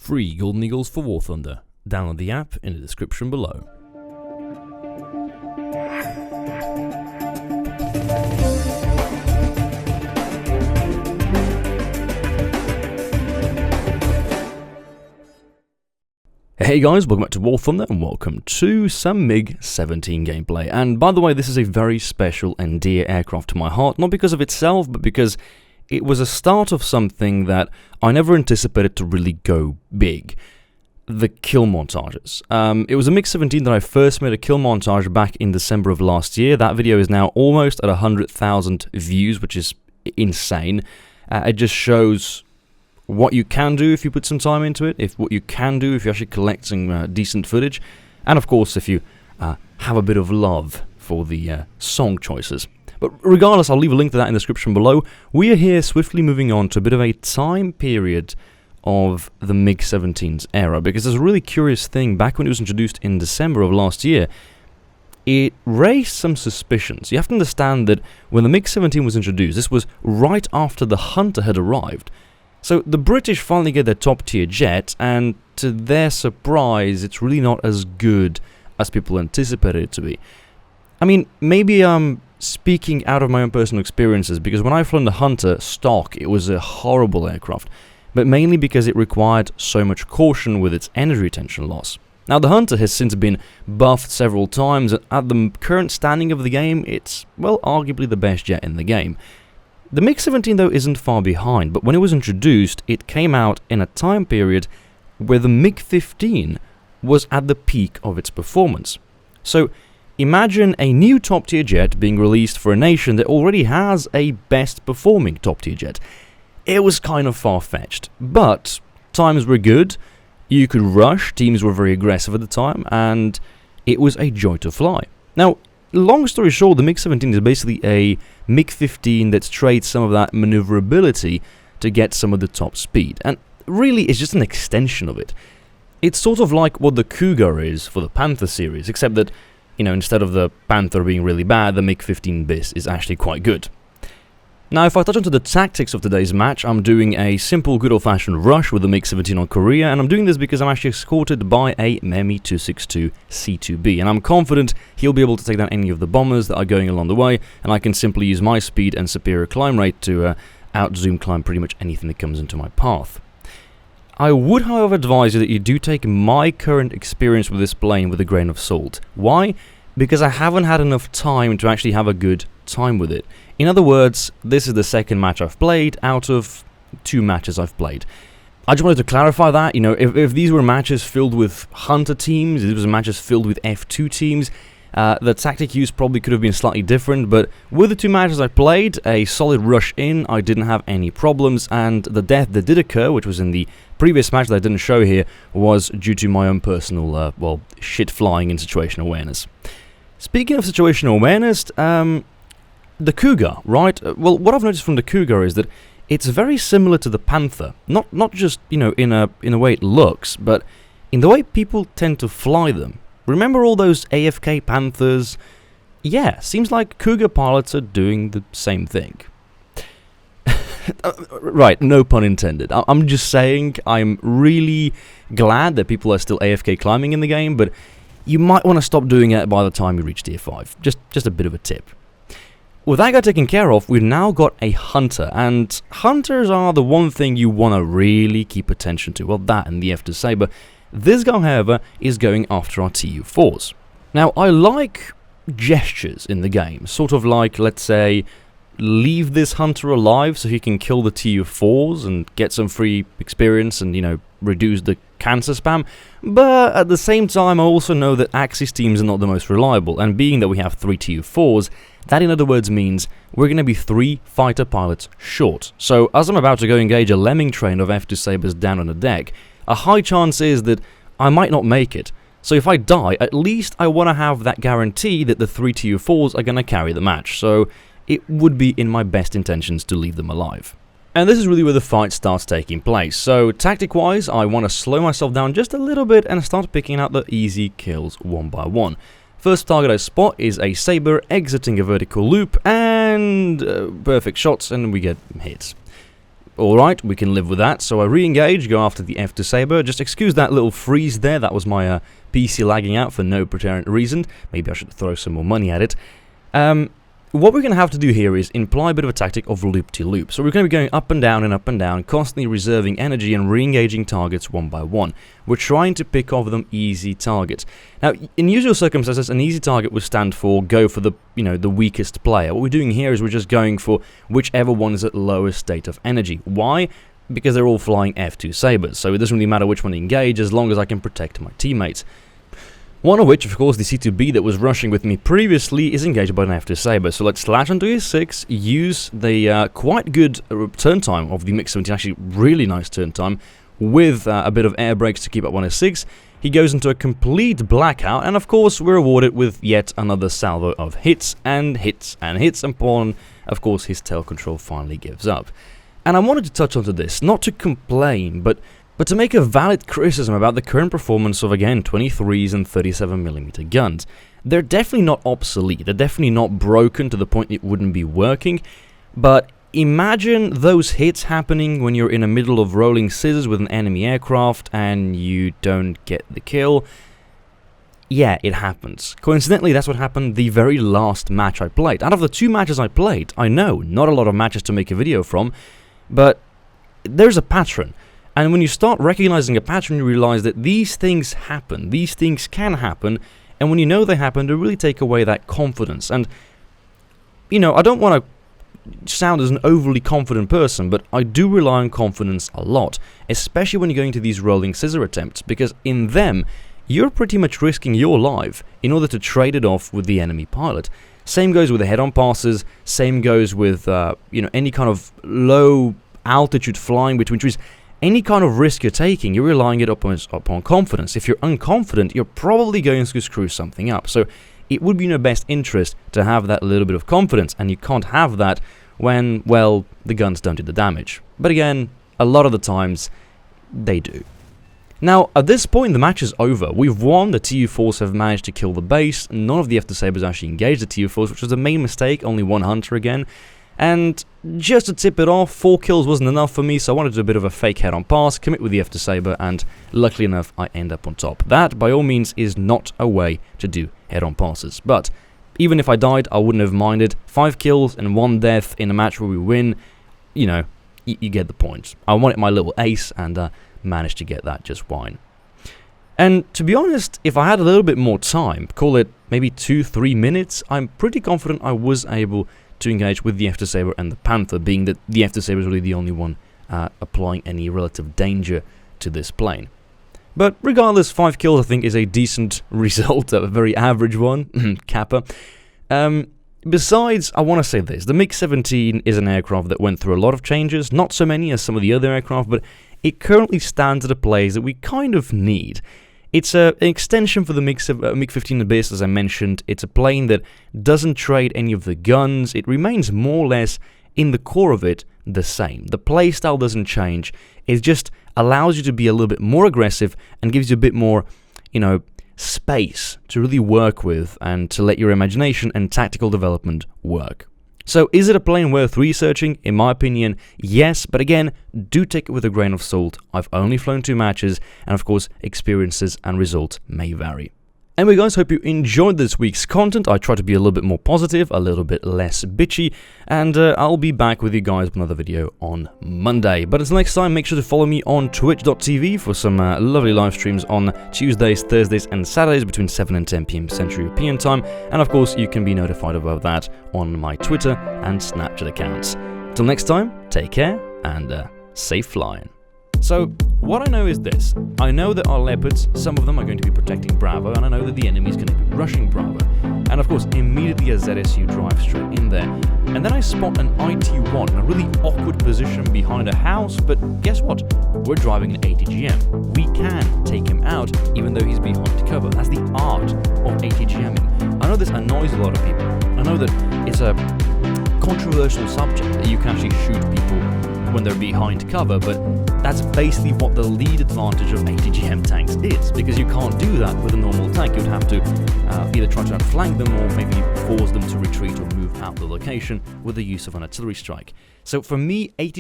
free Golden Eagles for War Thunder. Download the app in the description below. Hey guys, welcome back to War Thunder and welcome to some MiG-17 gameplay. And by the way, this is a very special and dear aircraft to my heart, not because of itself, but because it was a start of something that I never anticipated to really go big. The kill montages. It was a MiG-17 that I first made a kill montage back in December of last year. That video is now almost at 100,000 views, which is insane. It just shows what you can do if you put some time into it, what you can do if you're actually collecting decent footage, and of course if you have a bit of love for the song choices. But regardless, I'll leave a link to that in the description below. We are here swiftly moving on to a bit of a time period of the MiG-17's era, because there's a really curious thing. Back when it was introduced in December of last year, it raised some suspicions. You have to understand that when the MiG-17 was introduced, this was right after the Hunter had arrived. So the British finally get their top tier jet, and to their surprise, it's really not as good as people anticipated it to be. I mean, maybe I'm speaking out of my own personal experiences, because when I flew the Hunter stock, it was a horrible aircraft, but mainly because it required so much caution with its energy retention loss. Now, the Hunter has since been buffed several times, and at the current standing of the game, it's, well, arguably the best jet in the game. The MiG-17 though isn't far behind, but when it was introduced, it came out in a time period where the MiG-15 was at the peak of its performance. So imagine a new top tier jet being released for a nation that already has a best performing top tier jet. It was kind of far-fetched, but times were good, you could rush, teams were very aggressive at the time, and it was a joy to fly. Now, long story short, the MiG-17 is basically a MiG-15 that's traded some of that maneuverability to get some of the top speed, and really it's just an extension of it. It's sort of like what the Cougar is for the Panther series, except that, you know, instead of the Panther being really bad, the MiG-15 bis is actually quite good. Now, if I touch onto the tactics of today's match, I'm doing a simple good old-fashioned rush with the MiG-17 on Korea, and I'm doing this because I'm actually escorted by a MEMI 262 C2B, and I'm confident he'll be able to take down any of the bombers that are going along the way, and I can simply use my speed and superior climb rate to out-zoom climb pretty much anything that comes into my path. I would, however, advise you that you do take my current experience with this plane with a grain of salt. Why? Because I haven't had enough time to actually have a good time with it. In other words, this is the second match I've played out of 2 matches I've played. I just wanted to clarify that, you know, if these were matches filled with Hunter teams, if these were matches filled with F2 teams, the tactic use probably could have been slightly different, but with the 2 matches I played, a solid rush in, I didn't have any problems, and the death that did occur, which was in the previous match that I didn't show here, was due to my own personal, well, shit flying and situational awareness. Speaking of situational awareness, the Cougar, right? Well, what I've noticed from the Cougar is that it's very similar to the Panther. Not just, you know, in a way it looks, but in the way people tend to fly them. Remember all those AFK Panthers? Yeah, seems like Cougar pilots are doing the same thing. Right, no pun intended. I'm just saying I'm really glad that people are still AFK climbing in the game, but you might want to stop doing it by the time you reach tier 5. Just a bit of a tip. With that guy taken care of, we've now got a Hunter, and Hunters are the one thing you want to really keep attention to. Well, that and the F2 Sabre. This guy, however, is going after our TU-4s. Now, I like gestures in the game, sort of like, let's say, leave this Hunter alive so he can kill the TU-4s and get some free experience and, you know, reduce the cancer spam. But at the same time, I also know that Axis teams are not the most reliable, and being that we have 3 TU-4s, that in other words means we're going to be 3 fighter pilots short. So as I'm about to go engage a lemming train of F2 Sabres down on the deck, a high chance is that I might not make it. So if I die, at least I want to have that guarantee that the 3 TU-4s are going to carry the match. So it would be in my best intentions to leave them alive. And this is really where the fight starts taking place. So tactic-wise, I want to slow myself down just a little bit and start picking out the easy kills one by one. First target I spot is a sabre exiting a vertical loop, and perfect shots, and we get hits. alright, we can live with that. So I re-engage, go after the F2 sabre. Just excuse that little freeze there, that was my PC lagging out for no apparent reason. Maybe I should throw some more money at it. What we're going to have to do here is employ a bit of a tactic of loop-to-loop. So we're going to be going up and down, constantly reserving energy and re-engaging targets one by one. We're trying to pick off them easy targets. Now, in usual circumstances, an easy target would stand for go for the, the weakest player. What we're doing here is we're just going for whichever one is at lowest state of energy. Why? Because they're all flying F2 sabres, so it doesn't really matter which one to engage as long as I can protect my teammates. One of which, of course, the C2B that was rushing with me previously is engaged by an F2 sabre. So let's slash onto his 6, use the quite good turn time of the MiG-17, actually really nice turn time, with a bit of air brakes to keep up on his 6. He goes into a complete blackout, and of course we're rewarded with yet another salvo of hits and hits and hits, and upon, of course, his tail control finally gives up. And I wanted to touch onto this, not to complain, but to make a valid criticism about the current performance of, again, 23s and 37mm guns. They're definitely not obsolete, they're definitely not broken to the point it wouldn't be working, but imagine those hits happening when you're in the middle of rolling scissors with an enemy aircraft and you don't get the kill. Yeah, it happens. Coincidentally, that's what happened the very last match I played. Out of the 2 matches I played, I know, not a lot of matches to make a video from, but there's a pattern. And when you start recognizing a pattern, you realize that these things happen, these things can happen, and when you know they happen, they really take away that confidence. And, I don't want to sound as an overly confident person, but I do rely on confidence a lot, especially when you're going to these rolling scissor attempts, because in them, you're pretty much risking your life in order to trade it off with the enemy pilot. Same goes with the head-on passes, same goes with, any kind of low altitude flying between trees. Any kind of risk you're taking, you're relying it upon confidence. If you're unconfident, you're probably going to screw something up. So it would be in your best interest to have that little bit of confidence, and you can't have that when, well, the guns don't do the damage. But again, a lot of the times, they do. Now, at this point, the match is over. We've won, the TU-4s have managed to kill the base, none of the F2 sabres actually engaged the TU-4s, which was the main mistake, only one hunter again. And just to tip it off, 4 kills wasn't enough for me, so I wanted to do a bit of a fake head-on pass, commit with the F2 sabre, and luckily enough, I end up on top. That, by all means, is not a way to do head-on passes. But even if I died, I wouldn't have minded. 5 kills and 1 death in a match where we win, you get the point. I wanted my little ace, and managed to get that just fine. And to be honest, if I had a little bit more time, call it maybe 2-3 minutes, I'm pretty confident I was able to engage with the F2 sabre and the Panther, being that the F2 sabre is really the only one applying any relative danger to this plane. But regardless, 5 kills I think is a decent result, a very average one, Kappa. Besides, I want to say this, the MiG-17 is an aircraft that went through a lot of changes, not so many as some of the other aircraft, but it currently stands at a place that we kind of need. It's an extension for the MiG-15 Abyss, as I mentioned. It's a plane that doesn't trade any of the guns. It remains more or less, in the core of it, the same. The playstyle doesn't change. It just allows you to be a little bit more aggressive and gives you a bit more, space to really work with and to let your imagination and tactical development work. So, is it a plane worth researching? In my opinion, yes, but again, do take it with a grain of salt. I've only flown 2 matches, and of course, experiences and results may vary. Anyway guys, hope you enjoyed this week's content. I try to be a little bit more positive, a little bit less bitchy, and I'll be back with you guys with another video on Monday. But until next time, make sure to follow me on twitch.tv for some lovely live streams on Tuesdays, Thursdays, and Saturdays between 7 and 10 PM Central European Time, and of course, you can be notified about that on my Twitter and Snapchat accounts. Till next time, take care, and safe flying. So, what I know is this. I know that our Leopards, some of them are going to be protecting Bravo, and I know that the enemy is going to be rushing Bravo. And of course, immediately a ZSU drives straight in there. And then I spot an IT-1 in a really awkward position behind a house, but guess what? We're driving an ATGM. We can take him out, even though he's behind cover. That's the art of ATGMing. I know this annoys a lot of people. I know that it's a controversial subject, that you can actually shoot people when they're behind cover, but that's basically what the lead advantage of ATGM tanks is, because you can't do that with a normal tank. You'd have to either try to outflank them or maybe force them to retreat or move out the location with the use of an artillery strike. So for me, ATGM